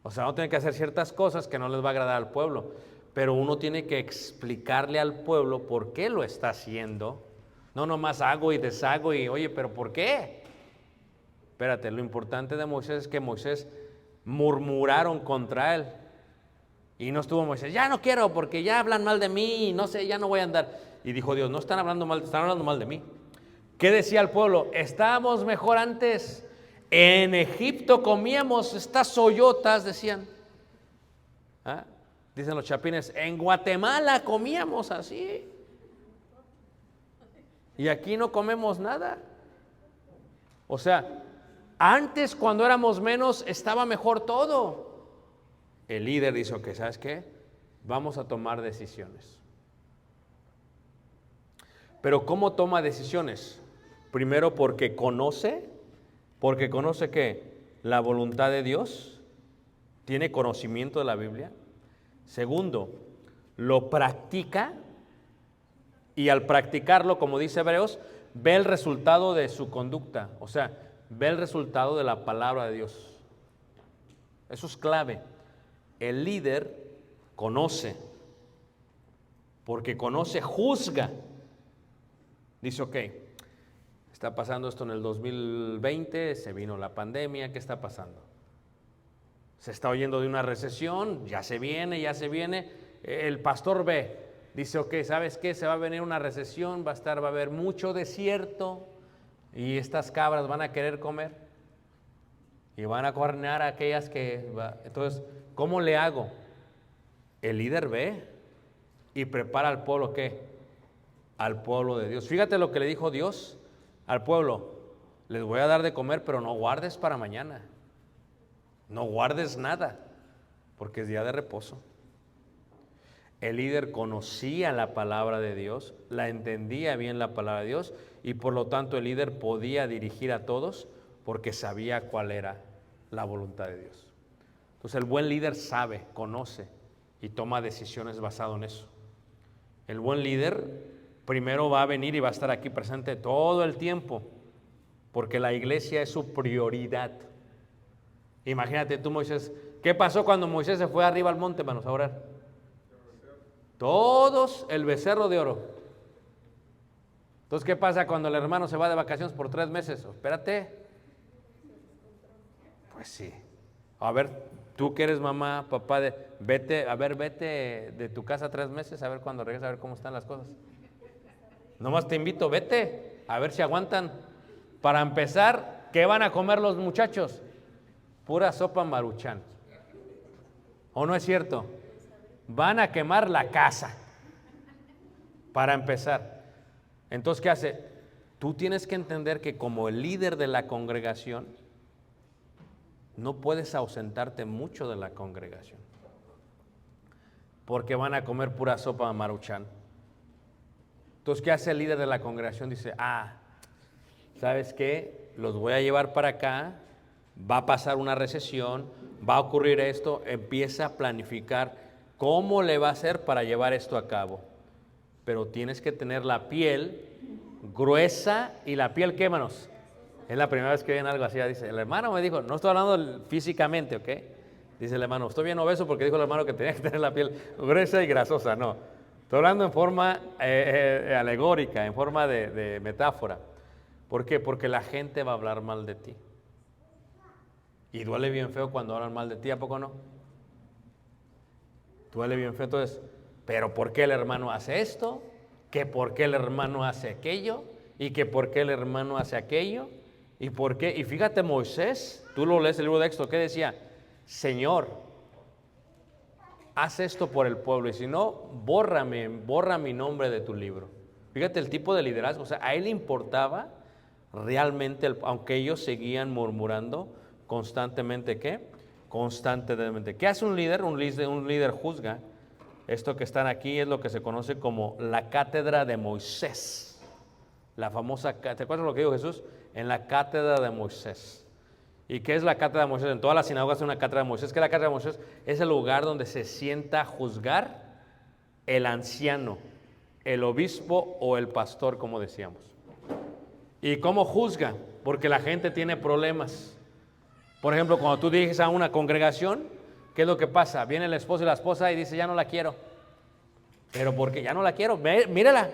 D: O sea, uno tiene que hacer ciertas cosas que no les va a agradar al pueblo, pero uno tiene que explicarle al pueblo por qué lo está haciendo. No nomás hago y deshago y, oye, ¿pero por qué? Espérate, lo importante de Moisés es que Moisés murmuraron contra él. Y no estuvo Moisés, ya no quiero porque ya hablan mal de mí, no sé, ya no voy a andar. Y dijo Dios, no están hablando mal, están hablando mal de mí. ¿Qué decía el pueblo? Estábamos mejor antes. En Egipto comíamos estas soyotas, decían. ¿Ah? Dicen los chapines, en Guatemala comíamos así. Y aquí no comemos nada. O sea, antes cuando éramos menos estaba mejor todo. El líder dice, ok, ¿sabes qué? Vamos a tomar decisiones. Pero ¿cómo toma decisiones? Primero porque conoce que la voluntad de Dios, tiene conocimiento de la Biblia. Segundo, lo practica y al practicarlo, como dice Hebreos, ve el resultado de su conducta, o sea, ve el resultado de la palabra de Dios. Eso es clave. El líder conoce, porque conoce, juzga. Dice, ok, está pasando esto en el 2020, se vino la pandemia, ¿qué está pasando? Se está oyendo de una recesión, ya se viene. El pastor ve, dice, ok, ¿sabes qué? Se va a venir una recesión, va a haber mucho desierto y estas cabras van a querer comer y van a cornear a aquellas que... Entonces, ¿cómo le hago? El líder ve y prepara al pueblo, ¿qué? Al pueblo de Dios. Fíjate lo que le dijo Dios al pueblo, les voy a dar de comer, pero no guardes para mañana. No guardes nada, porque es día de reposo. El líder conocía la palabra de Dios, la entendía bien la palabra de Dios, y por lo tanto el líder podía dirigir a todos porque sabía cuál era la voluntad de Dios. Entonces el buen líder sabe, conoce y toma decisiones basado en eso. El buen líder primero va a venir y va a estar aquí presente todo el tiempo, porque la iglesia es su prioridad. Imagínate tú, Moisés, ¿qué pasó cuando Moisés se fue arriba al monte, hermanos, a orar? Todos el becerro de oro. Entonces, ¿qué pasa cuando el hermano se va de vacaciones por 3 meses? Espérate. Pues sí. A ver, tú que eres mamá, papá, vete de tu casa 3 meses, a ver cuando regresas, a ver cómo están las cosas. Nomás te invito, vete, a ver si aguantan. Para empezar, ¿qué van a comer los muchachos? Pura sopa Maruchan. ¿O no es cierto? Van a quemar la casa. Para empezar. Entonces, ¿qué hace? Tú tienes que entender que como el líder de la congregación, no puedes ausentarte mucho de la congregación. Porque van a comer pura sopa Maruchan. Entonces, ¿qué hace el líder de la congregación? Dice, ¿sabes qué? Los voy a llevar para acá, va a pasar una recesión, va a ocurrir esto, empieza a planificar cómo le va a hacer para llevar esto a cabo. Pero tienes que tener la piel gruesa y la piel, ¿qué, hermanos? Es la primera vez que ven algo así, dice, el hermano me dijo, no estoy hablando físicamente, ¿ok? Dice el hermano, estoy bien obeso porque dijo el hermano que tenía que tener la piel gruesa y grasosa, no. Estoy hablando en forma alegórica, en forma de metáfora. ¿Por qué? Porque la gente va a hablar mal de ti. Y duele bien feo cuando hablan mal de ti, ¿a poco no? Duele bien feo, entonces, pero ¿por qué el hermano hace esto? ¿Que por qué el hermano hace aquello? ¿Y que por qué el hermano hace aquello? ¿Y por qué? Y fíjate, Moisés, tú lo lees el libro de Éxodo, ¿qué decía? Señor, haz esto por el pueblo, y si no, borra mi nombre de tu libro. Fíjate el tipo de liderazgo, o sea, a él le importaba realmente, aunque ellos seguían murmurando constantemente, ¿qué? Constantemente. ¿Qué hace un líder? Un líder juzga. Esto que están aquí es lo que se conoce como la cátedra de Moisés. La famosa, ¿te acuerdas lo que dijo Jesús? En la cátedra de Moisés. ¿Y qué es la cátedra de Moisés? En todas las sinagogas hay una cátedra de Moisés. ¿Qué es la cátedra de Moisés? Es el lugar donde se sienta a juzgar el anciano, el obispo o el pastor, como decíamos. ¿Y cómo juzga? Porque la gente tiene problemas. Por ejemplo, cuando tú diriges a una congregación, ¿qué es lo que pasa? Viene el esposo y la esposa y dice, ya no la quiero. ¿Pero por qué? Ya no la quiero. Mírala.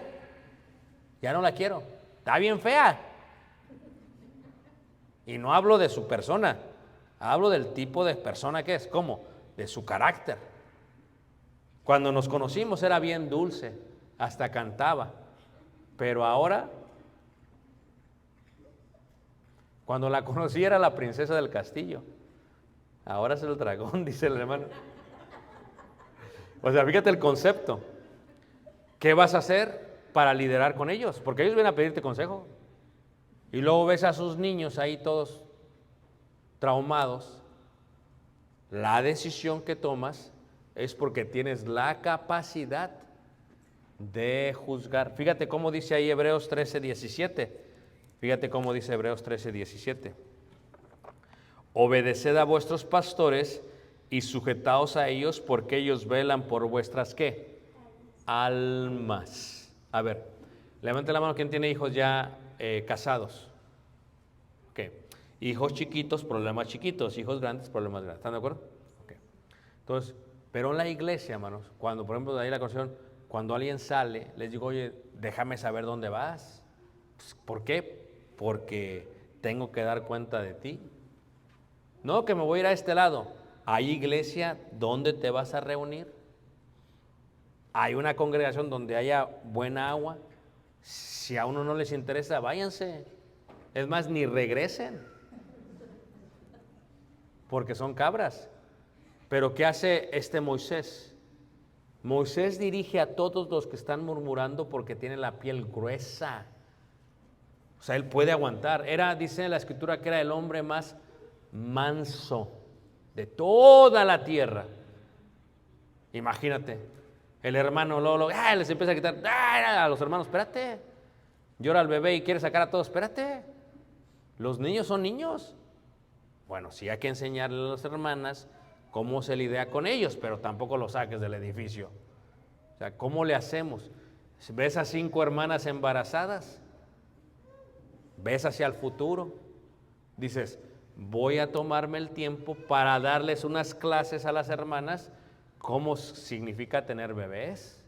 D: Ya no la quiero. Está bien fea. Y no hablo de su persona. Hablo del tipo de persona que es. ¿Cómo? De su carácter. Cuando nos conocimos era bien dulce. Hasta cantaba. Pero ahora, cuando la conocí era la princesa del castillo. Ahora es el dragón, dice el hermano. O sea, fíjate el concepto. ¿Qué vas a hacer para liderar con ellos? Porque ellos vienen a pedirte consejo. Y luego ves a sus niños ahí todos traumados. La decisión que tomas es porque tienes la capacidad de juzgar. Fíjate cómo dice ahí Hebreos 13:17. Fíjate cómo dice Hebreos 13:17. Obedeced a vuestros pastores y sujetaos a ellos, porque ellos velan por vuestras, ¿qué? Almas. A ver, levante la mano quien tiene hijos ya casados. ¿Qué? Hijos chiquitos, problemas chiquitos. Hijos grandes, problemas grandes. ¿Están de acuerdo? Okay. Entonces, pero en la iglesia, hermanos, cuando, por ejemplo, de ahí la conversación, cuando alguien sale, les digo, oye, déjame saber dónde vas. Pues, ¿por qué? Porque tengo que dar cuenta de ti. No, que me voy a ir a este lado. ¿Hay iglesia donde te vas a reunir? ¿Hay una congregación donde haya buena agua? Si a uno no les interesa, váyanse. Es más, ni regresen. Porque son cabras. Pero ¿qué hace este Moisés? Moisés dirige a todos los que están murmurando porque tiene la piel gruesa. O sea, él puede aguantar. Dice en la escritura que era el hombre más manso de toda la tierra. Imagínate, el hermano Lolo, les empieza a quitar a los hermanos, espérate. Llora el bebé y quiere sacar a todos, espérate. Los niños son niños. Bueno, sí hay que enseñarle a las hermanas cómo se lidia con ellos, pero tampoco los saques del edificio. O sea, ¿cómo le hacemos? ¿Ves a 5 hermanas embarazadas? ¿Ves hacia el futuro? Dices, voy a tomarme el tiempo para darles unas clases a las hermanas, cómo significa tener bebés,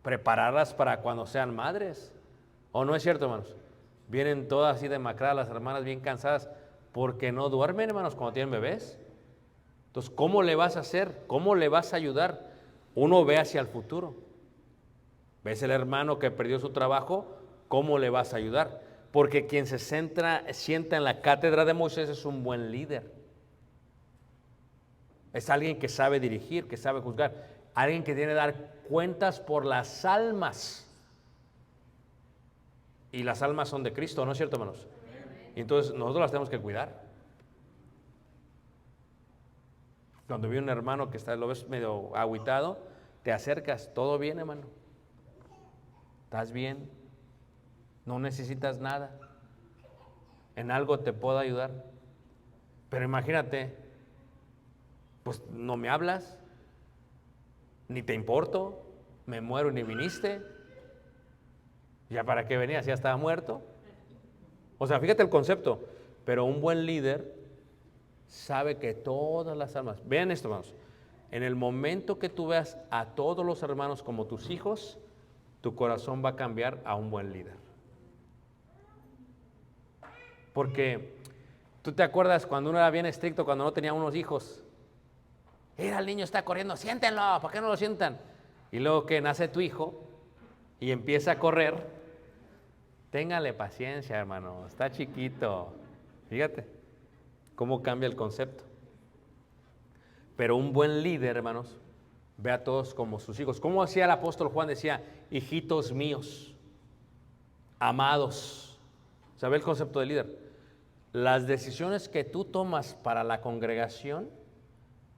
D: prepararlas para cuando sean madres. ¿O no es cierto, hermanos? Vienen todas así demacradas las hermanas, bien cansadas, porque no duermen, hermanos, cuando tienen bebés. Entonces, ¿cómo le vas a hacer? ¿Cómo le vas a ayudar? Uno ve hacia el futuro. ¿Ves el hermano que perdió su trabajo? ¿Cómo le vas a ayudar? Porque quien se sienta en la cátedra de Moisés es un buen líder. Es alguien que sabe dirigir, que sabe juzgar. Alguien que tiene que dar cuentas por las almas. Y las almas son de Cristo, ¿no es cierto, hermanos? Y entonces nosotros las tenemos que cuidar. Cuando vi un hermano que lo ves medio agüitado, te acercas, ¿todo bien, hermano? ¿Estás bien? No necesitas nada. En algo te puedo ayudar. Pero imagínate, pues no me hablas, ni te importo, me muero y ni viniste. ¿Ya para qué venías? Ya estaba muerto. O sea, fíjate el concepto. Pero un buen líder sabe que todas las almas, vean esto, hermanos, en el momento que tú veas a todos los hermanos como tus hijos, tu corazón va a cambiar a un buen líder. Porque tú te acuerdas cuando uno era bien estricto, cuando no tenía unos hijos. Mira, el niño está corriendo, siéntenlo, ¿por qué no lo sientan? Y luego que nace tu hijo y empieza a correr, téngale paciencia, hermano, está chiquito. Fíjate cómo cambia el concepto. Pero un buen líder, hermanos, ve a todos como sus hijos. ¿Cómo hacía el apóstol Juan? Decía, hijitos míos, amados. ¿Sabe el concepto de líder? Las decisiones que tú tomas para la congregación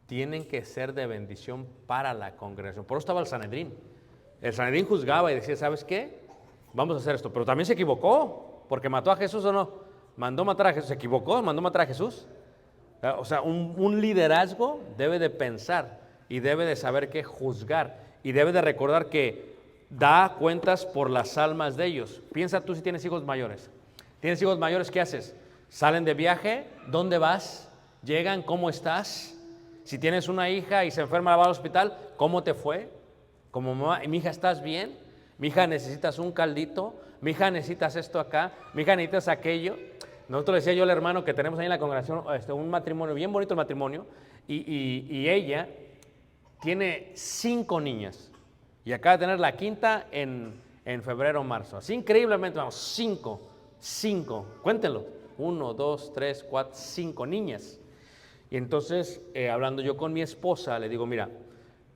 D: tienen que ser de bendición para la congregación. Por eso estaba el Sanedrín. El Sanedrín juzgaba y decía, ¿sabes qué? Vamos a hacer esto. Pero también se equivocó, porque mató a Jesús, ¿o no? Mandó matar a Jesús. ¿Se equivocó? ¿Mandó matar a Jesús? O sea, un liderazgo debe de pensar y debe de saber qué juzgar y debe de recordar que da cuentas por las almas de ellos. Piensa tú si tienes hijos mayores. ¿Tienes hijos mayores? ¿Qué haces? ¿Salen de viaje? ¿Dónde vas? ¿Llegan? ¿Cómo estás? Si tienes una hija y se enferma, va al hospital, ¿cómo te fue? Como mamá, mi hija, ¿estás bien? Mi hija, ¿necesitas un caldito? Mi hija, ¿necesitas esto acá? Mi hija, ¿necesitas aquello? Nosotros le decía yo al hermano que tenemos ahí en la congregación un matrimonio, bien bonito el matrimonio, y ella tiene 5 niñas y acaba de tener la quinta en febrero o marzo. Así increíblemente, vamos, 5, cuéntenlo, 1, 2, 3, 4, 5 niñas. Y entonces, hablando yo con mi esposa, le digo, mira,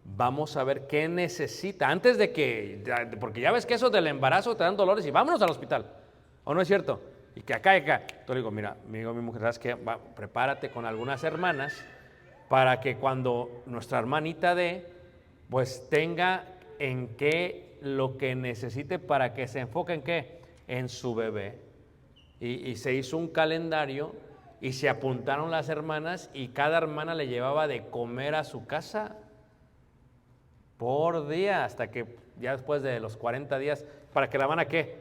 D: vamos a ver qué necesita, antes de que, porque ya ves que eso del embarazo te dan dolores y vámonos al hospital, ¿o no es cierto? Y que acá. Entonces le digo, mira, me digo mi mujer, ¿sabes qué? Prepárate con algunas hermanas para que cuando nuestra hermanita pues tenga en qué lo que necesite para que se enfoque en qué, en su bebé. Y se hizo un calendario y se apuntaron las hermanas y cada hermana le llevaba de comer a su casa por día, hasta que ya después de los 40 días, para que la hermana ¿qué?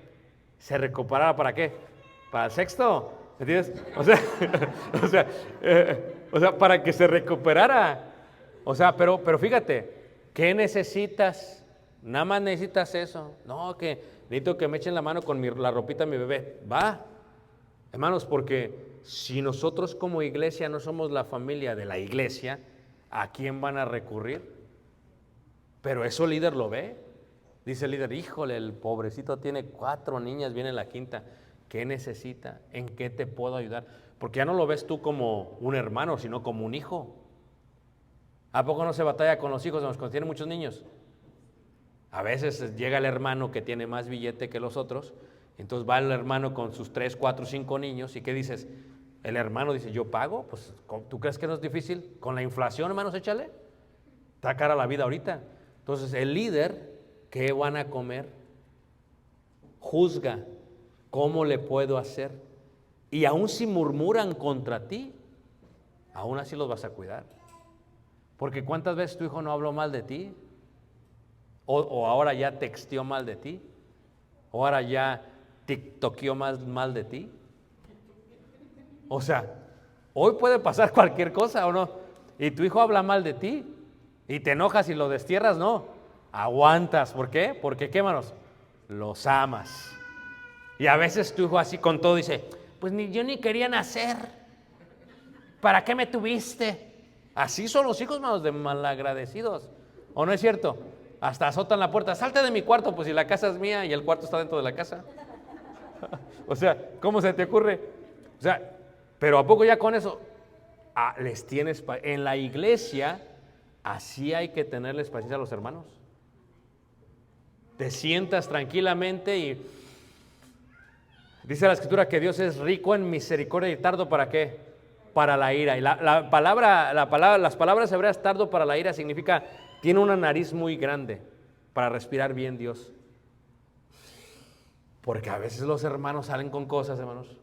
D: Se recuperara, ¿para qué? Para el sexto, ¿entiendes? O sea, para que se recuperara. O sea, pero fíjate, ¿qué necesitas? Nada más necesitas eso. No, que necesito que me echen la mano con la ropita de mi bebé. Va, hermanos, porque si nosotros como iglesia no somos la familia de la iglesia, ¿a quién van a recurrir? Pero eso el líder lo ve. Dice el líder, híjole, el pobrecito tiene 4 niñas, viene la quinta. ¿Qué necesita? ¿En qué te puedo ayudar? Porque ya no lo ves tú como un hermano, sino como un hijo. ¿A poco no se batalla con los hijos cuando tienen muchos niños? A veces llega el hermano que tiene más billete que los otros, entonces va el hermano con sus 3, 4, 5 niños, ¿y qué dices? El hermano dice, ¿yo pago? Pues, ¿tú crees que no es difícil? Con la inflación, hermanos, échale. Está cara la vida ahorita. Entonces, el líder, ¿qué van a comer? Juzga. ¿Cómo le puedo hacer? Y aún si murmuran contra ti, aún así los vas a cuidar. Porque ¿cuántas veces tu hijo no habló mal de ti? O ahora ya texteó mal de ti. O ahora ya tiktokeó mal de ti. O sea, hoy puede pasar cualquier cosa, ¿o no? Y tu hijo habla mal de ti. Y te enojas y lo destierras, no. Aguantas. ¿Por qué? Porque, ¿qué, hermanos? Los amas. Y a veces tu hijo así con todo dice, pues yo ni quería nacer, ¿para qué me tuviste? Así son los hijos, hermanos, de malagradecidos, ¿o no es cierto? Hasta azotan la puerta, salte de mi cuarto, pues si la casa es mía y el cuarto está dentro de la casa. O sea, ¿cómo se te ocurre? O sea, pero ¿a poco ya con eso les tienes en la iglesia? Así hay que tenerles paciencia a los hermanos. Te sientas tranquilamente y dice la Escritura que Dios es rico en misericordia y tardo ¿para qué? Para la ira. Y las palabras hebreas tardo para la ira significa tiene una nariz muy grande para respirar bien Dios. Porque a veces los hermanos salen con cosas, hermanos.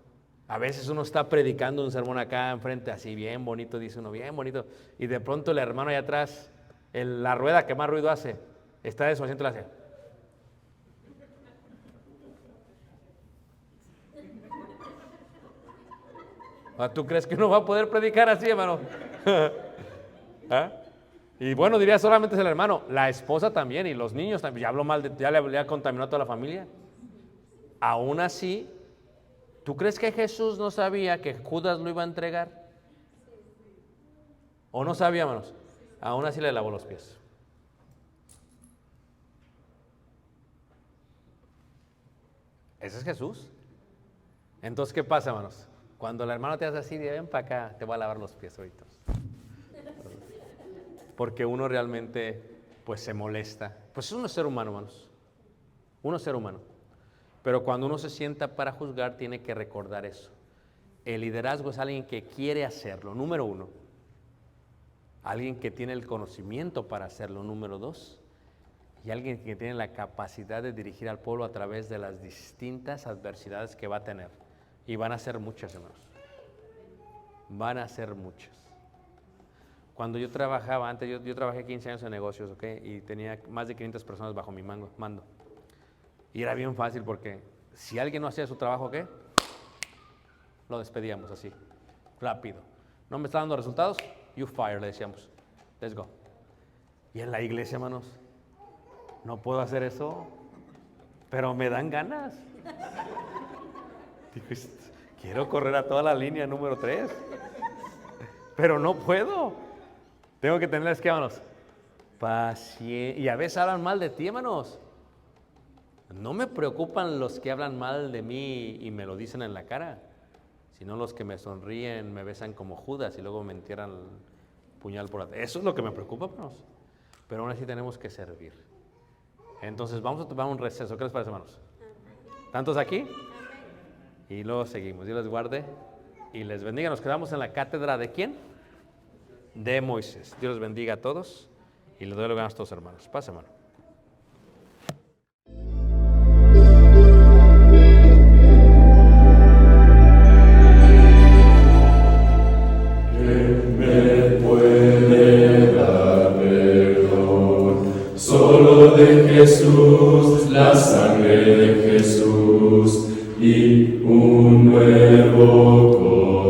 D: A veces uno está predicando un sermón acá enfrente así bien bonito, dice uno, bien bonito. Y de pronto el hermano allá atrás, la rueda que más ruido hace, está de su asiento y le hace. ¿Tú crees que uno va a poder predicar así, hermano? ¿Ah? Y bueno, diría solamente es el hermano, la esposa también y los niños también. Ya habló mal, ya le contaminó a toda la familia. Aún así, ¿Tú crees que Jesús no sabía que Judas lo iba a entregar? ¿O no sabía, hermanos? Aún así le lavó los pies. Ese es Jesús. Entonces, ¿qué pasa, hermanos? Cuando el hermano te hace así, ven para acá, te voy a lavar los pies ahorita. Porque uno realmente, pues, se molesta. Pues uno es ser humano, hermanos. Uno es ser humano. Pero cuando uno se sienta para juzgar, tiene que recordar eso. El liderazgo es alguien que quiere hacerlo, número uno. Alguien que tiene el conocimiento para hacerlo, número dos. Y alguien que tiene la capacidad de dirigir al pueblo a través de las distintas adversidades que va a tener. Y van a ser muchas, hermanos. Van a ser muchas. Cuando yo trabajaba, antes yo trabajé 15 años en negocios, ¿ok? Y tenía más de 500 personas bajo mi mando. Y era bien fácil porque si alguien no hacía su trabajo, ¿qué? Lo despedíamos así, rápido. ¿No me está dando resultados? You fire, le decíamos. Let's go. Y en la iglesia, hermanos, no puedo hacer eso, pero me dan ganas. Digo, quiero correr a toda la línea número 3, pero no puedo. Tengo que tenerles que, hermanos, paciencia. Y a veces hablan mal de ti, hermanos. No me preocupan los que hablan mal de mí y me lo dicen en la cara, sino los que me sonríen, me besan como Judas y luego me entierran el puñal por atrás. Eso es lo que me preocupa, hermanos. Pero aún así tenemos que servir. Entonces vamos a tomar un receso. ¿Qué les parece, hermanos? ¿Tantos aquí? Y luego seguimos. Dios les guarde y les bendiga. Nos quedamos en la cátedra ¿de quién? De Moisés. Dios les bendiga a todos y les doy lugar a estos hermanos. Pase, hermano.
A: Jesús, la sangre de Jesús y un nuevo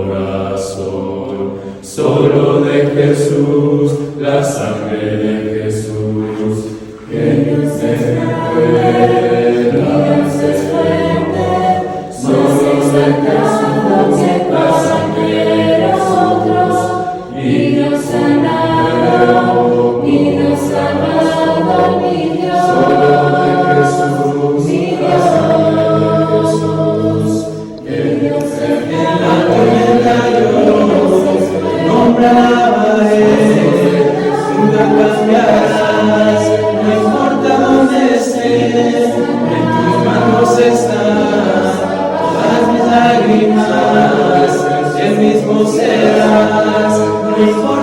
A: corazón. Solo de Jesús, la sangre de Jesús, que Dios es fuerte, Dios es fuerte. Solo de Jesús, la sangre de Jesús y Dios sanado, y Dios sanado, mi Dios. Solo de Jesús, mi Dios, que Dios en la tormenta yo nombraba a Él, nunca cambiarás, no importa dónde estés, en tus manos están todas mis lágrimas, el mismo serás, no importa.